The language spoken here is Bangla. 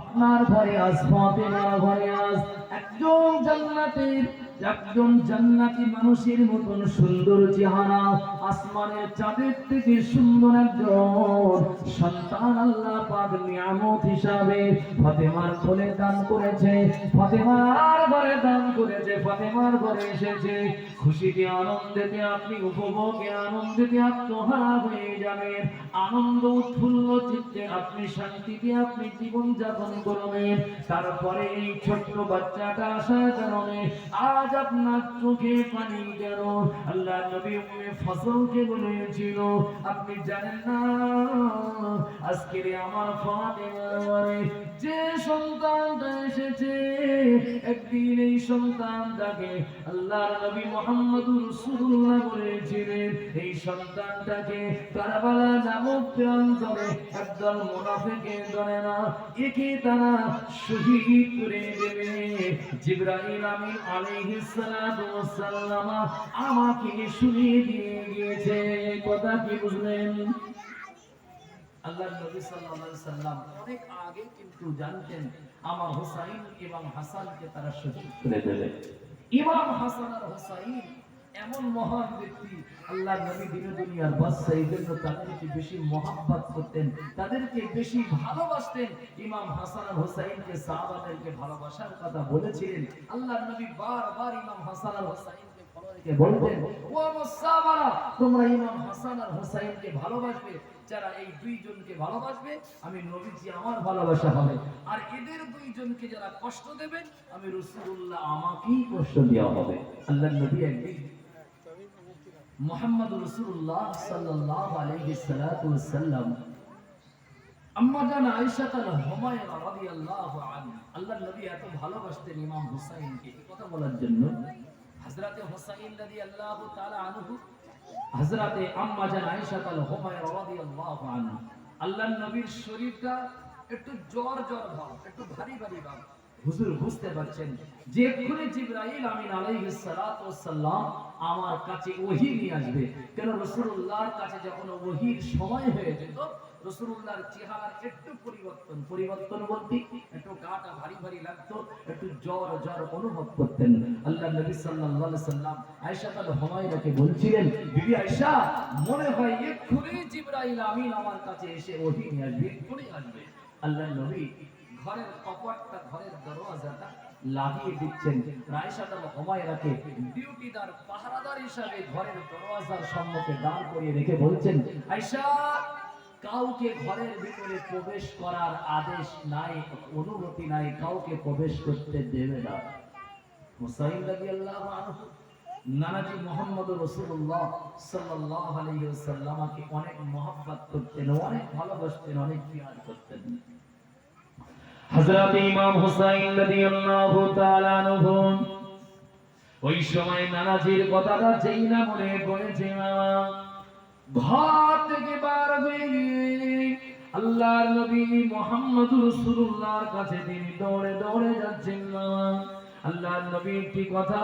আপনার ঘরে আজ ফাতেমার ঘরে আজ একজন জান্নাতি মানুষের মতন সুন্দর চেহারা, আসমানের চাঁদের থেকে সুন্দর একজন সন্তান আল্লাহ পাক নিয়ামত হিসাবে ফাতেমার কোলে দান করেছে, ফাতেমার ঘরে দান করেছে, ফাতেমার ঘরে এসেছে। খুশিতে আনন্দেতে আপনি উপভোগে আনন্দেতে আত্মহারা হয়ে যাবেন, আনন্দ উৎফুল্ল চিত্তে আপনি শান্তিতে আপনি জীবন যাপন করবেন। তারপরে এই ছোট্ট বাচ্চাটা আসার কারণে আজ আপনার চোখে পানি কেন? আল্লাহ নবী উম্মে ফজলকে বলেছিল, আপনি জানেন না আজকের আমার ফাতেমার ঘরে যে সন্তানটা এসেছে, একদিন এই সন্তানটাকে আল্লাহর নবী মুহাম্মদুর রাসূলুল্লাহ বলেছিলেন, এই সন্তানটাকে কারবালা নামক প্রান্তরে একদল মুনাফিকের দলে না একে তারা শহীদ করে দেবে। জিবরাইল আমিন আলাইহিস সালাতু ওয়াস সালাম আমাকে শুনিয়ে দিয়ে গিয়েছে। কথা কি বুঝলেন? আল্লাহর নবী সাল্লাল্লাহু আলাইহি সাল্লাম অনেক আগে কিন্তু জানতেন আমার হুসাইন এবং হাসানকে তারা শহীদ করে দেবে। ইমাম হাসান আর হুসাইন এমন মহান ব্যক্তি, আল্লাহর নবী দিনে দুনিয়ার বাদশা, এই জন্য তাদেরকে বেশি মহব্বত করতেন, তাদেরকে বেশি ভালোবাসতেন। ইমাম হাসান আর হুসাইনকে সাহাবাদেরকে ভালোবাসার কথা বলেছিলেন। আল্লাহর নবী বারবার ইমাম হাসান আর হুসাইনকে বলতেন, ও আমার সাহাবারা, তোমরা ইমাম হাসান আর হুসাইনকে ভালোবাসবে, যারা এই দুইজনকে ভালোবাসবে আমি নবীজি আমার ভালোবাসা হবে, আর এদের দুইজনকে যারা কষ্ট দেবে আমি রাসূলুল্লাহ আমাকেই কষ্ট দেওয়া হবে। আল্লাহর নবী একদিন মুহাম্মদুর রাসূলুল্লাহ সাল্লাল্লাহু আলাইহি সাল্লাতু ওয়াসাল্লাম আম্মা জান আয়েশা হুমায়রা রাদিয়াল্লাহু আনহা, আল্লাহর নবী এত ভালোবাসতেন ইমাম হুসাইনকে, কথা বলার জন্য হযরতে হুসাইন রাদিয়াল্লাহু তাআলা আনহু হযরতে আম্মা জান আয়েশা হুমায়রা রাদিয়াল্লাহু আনহা, আল্লাহর নবীর শরীরটা একটু জ্বর জ্বর ভাব, একটু ভারী ভারী ভাব। হুজুর বুঝতে পারছেন যে এক্ষুনি জিবরাইল আমিন আলাইহিস সালাতু ওয়াস সালাম আমার কাছে ওহী নিয়ে আসবে। কেন রাসূলুল্লাহর কাছে যখন ওহীর সময় হয়ে যেত, রাসূলুল্লাহর চেহারার একটু পরিবর্তন বলতে একটু গাটা ভারী ভারী লাগতো, একটু জ্বর জ্বর অনুভব করতেন। আল্লাহর নবী সাল্লাল্লাহু আলাইহি সাল্লাম আয়েশা হুমায়রাকে বলছিলেন, বিবি আয়েশা, মনে হয় এক্ষুনি জিবরাইল আমিন আমার কাছে এসে ওহী নিয়ে আসবে, এক্ষুনি আসবে। আল্লাহর নবী ঘরের কপাটটা, ঘরের দরওয়াজাটা লাগিয়ে দিচ্ছেন। আয়েশা হুমায়রাকে ডিউটিদার পাহারাদার হিসাবে ঘরের দরওয়াজার সম্মুখে দাঁড় করিয়ে রেখে বলছেন, আয়েশা, কাউকে ঘরের ভিতরে প্রবেশ করার আদেশ নাই, অনুমতি নাই, কাউকে প্রবেশ করতে দেবে না। হুসাইন রাদিয়াল্লাহু আনহু নানাজি মুহাম্মদুর রাসূলুল্লাহ সাল্লাল্লাহু আলাইহি ওয়াসাল্লামকে অনেক মহব্বত করতেন, অনেক ভালোবাসতেন, অনেক প্রিয় করতেন। হযরত ইমাম হুসাইন রাদিয়াল্লাহু তাআলা আনহু ওই সময় নানাজির কথাটা যেই না মনে পড়েছে, ঘর থেকে বার হয়ে গিয়ে আল্লাহর নবী মুহাম্মদুর রাসূলুল্লাহর কাছে তিনি দৌড়ে দৌড়ে যাচ্ছেন। আল্লাহর নবী একটি কথা